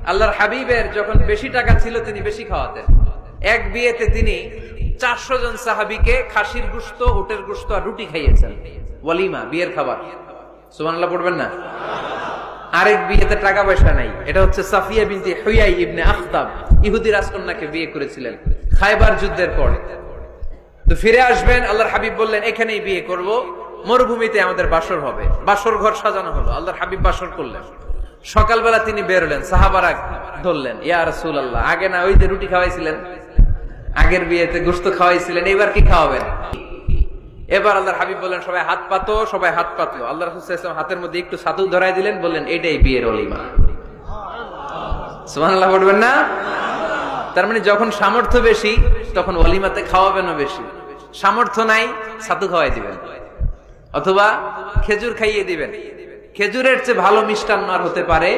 আল্লাহর হাবিবের যখন বেশি টাকা ছিল তিনি বেশি খাওয়াতেন। এক বিয়েতে তিনি 400 জন সাহাবীকে খাসির গোশত, উটের গোশত আর রুটি খাইয়েছেন। ওয়ালিমা, বিয়ের খাবার। সুবহানাল্লাহ পড়বেন না? আরেক বিয়েতে টাকা পয়সা নাই। এটা হচ্ছে সাফিয়া বিনতে হুয়াই ইবনে আখতাব, ইহুদি রাজকন্যাকে বিয়ে করেছিলেন খায়বার যুদ্ধের পর। তো ফিরে আসবেন, আল্লাহর হাবিব বললেন এখানেই বিয়ে করব, মরুভূমিতে আমাদের বাসর হবে। বাসর ঘর সাজানো হলো, আল্লাহর হাবিব বাসর করলেন। সকালবেলা তিনি বেরোলেন, সাহাবারা ধরলেন, ইয়া রাসূলুল্লাহ, আগে না ওই যে রুটি খাওয়াইছিলেন, আগের বিয়েতে গোশত খাওয়াইছিলেন, এবার কি খাওয়াবেন? এবার আল্লাহর হাবিব বললেন সবাই হাত পাতো। সবাই হাত পাতলো। আল্লাহ রাসূল সাল্লাল্লাহু আলাইহি ওয়াসাল্লাম হাতের মধ্যে একটু ছাতু ধরাই দিলেন, বললেন এটাই বিয়ের ওলিমা। সুবহানাল্লাহ বলবেন না? তার মানে যখন সামর্থ্য বেশি তখন ওলিমাতে খাওয়াবেনও বেশি। সামর্থ্য নাই, ছাতু খাওয়াই দিবেন অথবা খেজুর খাইয়ে দিবেন। খেজুরের চেয়ে ভালো মিষ্টান্ন আর হতে পারে